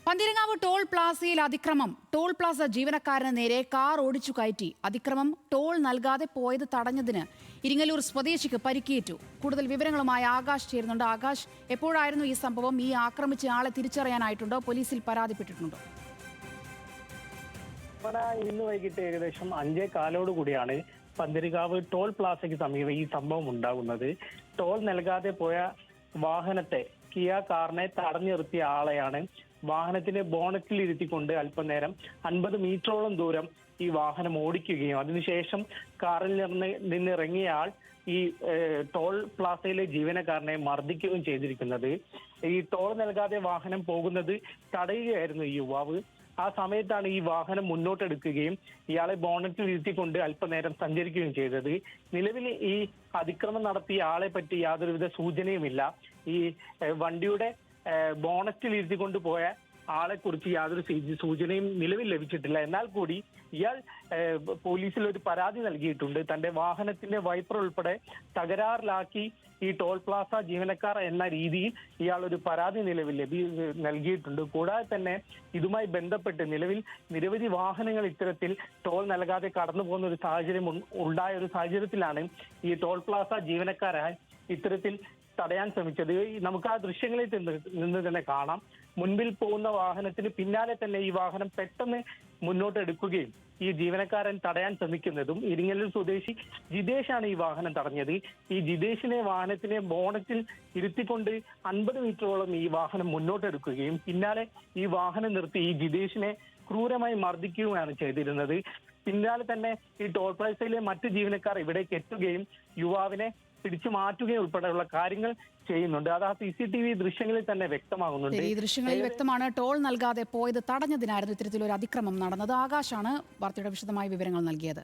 Pantheerankavu toll പ്ലാസയിൽ അതിക്രമം. Toll Plaza ജീവനക്കാരന് നേരെ കാർ ഓടിച്ചു കയറ്റി. അതിക്രമം ടോൾ നൽകാതെ പോയത് തടഞ്ഞതിന് ഇരിങ്ങല്ലൂർ സ്വദേശിക്ക് പരിക്കേറ്റു. കൂടുതൽ വിവരങ്ങളുമായി ആകാശ് ചേരുന്നുണ്ട്. ആകാശ്, എപ്പോഴായിരുന്നു ഈ സംഭവം? ഈ ആക്രമിച്ച ആളെ തിരിച്ചറിയാനായിട്ടുണ്ടോ? പോലീസിൽ പരാതിപ്പെട്ടിട്ടുണ്ടോ? ഇന്ന് വൈകിട്ട് ഏകദേശം 5:15 കൂടിയാണ് പന്തീരങ്കാവ് ടോൾ പ്ലാസയ്ക്ക് സമീപം ഈ സംഭവം ഉണ്ടാകുന്നത്. ടോൾ നൽകാതെ പോയ വാഹനത്തെ, കിയ കാറിനെ തടഞ്ഞു നിർത്തിയ ആളെയാണ് വാഹനത്തിന്റെ ബോണറ്റിൽ ഇരുത്തിക്കൊണ്ട് അല്പനേരം 50 മീറ്ററോളം ദൂരം ഈ വാഹനം ഓടിക്കുകയും അതിനുശേഷം കാറിൽ നിന്നിറങ്ങിയ ആൾ ഈ ടോൾ പ്ലാസയിലെ ജീവനക്കാരനെ മർദ്ദിക്കുകയും ചെയ്തിരിക്കുന്നത്. ഈ ടോൾ നൽകാതെ വാഹനം പോകുന്നത് തടയുകയായിരുന്നു ഈ യുവാവ്. ആ സമയത്താണ് ഈ വാഹനം മുന്നോട്ടെടുക്കുകയും ഇയാളെ ബോണറ്റിൽ ഇരുത്തിക്കൊണ്ട് അല്പനേരം സഞ്ചരിക്കുകയും ചെയ്തത്. നിലവിൽ ഈ അതിക്രമം നടത്തിയ ആളെ പറ്റി യാതൊരുവിധ സൂചനയുമില്ല. ഈ വണ്ടിയുടെ ബോണറ്റിൽ ഇരുത്തിക്കൊണ്ട് പോയ ആളെ കുറിച്ച് യാതൊരു സൂചനയും നിലവിൽ ലഭിച്ചിട്ടില്ല. എന്നാൽ കൂടി ഇയാൾ പോലീസിൽ ഒരു പരാതി നൽകിയിട്ടുണ്ട്. തന്റെ വാഹനത്തിന്റെ വൈപ്പർ ഉൾപ്പെടെ തകരാറിലാക്കി ഈ ടോൾ പ്ലാസ ജീവനക്കാർ എന്ന രീതിയിൽ ഇയാൾ ഒരു പരാതി നിലവിൽ നൽകിയിട്ടുണ്ട്. കൂടാതെ തന്നെ ഇതുമായി ബന്ധപ്പെട്ട് നിലവിൽ നിരവധി വാഹനങ്ങൾ ഇത്തരത്തിൽ ടോൾ നൽകാതെ കടന്നു പോകുന്ന ഒരു സാഹചര്യം ഉണ്ടായ ഒരു സാഹചര്യത്തിലാണ് ഈ ടോൾ പ്ലാസ ജീവനക്കാരായി ഇത്തരത്തിൽ തടയാൻ ശ്രമിച്ചത്. നമുക്ക് ആ ദൃശ്യങ്ങളിൽ നിന്ന് തന്നെ കാണാം. മുൻപിൽ പോകുന്ന വാഹനത്തിന് പിന്നാലെ തന്നെ ഈ വാഹനം പെട്ടെന്ന് മുന്നോട്ട് എടുക്കുകയും ഈ ജീവനക്കാരൻ തടയാൻ ശ്രമിക്കുന്നതും. ഇരിങ്ങല്ലൂർ സ്വദേശി ജിതേഷാണ് ഈ വാഹനം തടഞ്ഞത്. ഈ ജിതേഷിനെ വാഹനത്തിനെ ബോണറ്റിൽ ഇരുത്തിക്കൊണ്ട് 50 മീറ്ററോളം ഈ വാഹനം മുന്നോട്ടെടുക്കുകയും പിന്നാലെ ഈ വാഹനം നിർത്തി ഈ ജിതേഷിനെ ക്രൂരമായി മർദ്ദിക്കുകയാണ് ചെയ്തിരുന്നത്. പിന്നാലെ തന്നെ ഈ ടോൾ പ്ലാസയിലെ മറ്റ് ജീവനക്കാർ ഇവിടേക്ക് എത്തുകയും യുവാവിനെ പിടിച്ചു മാറ്റുകയും ഉൾപ്പെടെയുള്ള കാര്യങ്ങൾ ചെയ്യുന്നുണ്ട്. അത് ആ CCTV ദൃശ്യങ്ങളിൽ തന്നെ വ്യക്തമാകുന്നുണ്ട്. ഈ ദൃശ്യങ്ങളിൽ വ്യക്തമാണ്. ടോൾ നൽകാതെ പോയത് തടഞ്ഞതിനായിരുന്നു ഇത്തരത്തിലൊരു അതിക്രമം നടന്നത്. ആകാശാണ് വാർത്തയുടെ വിശദമായ വിവരങ്ങൾ നൽകിയത്.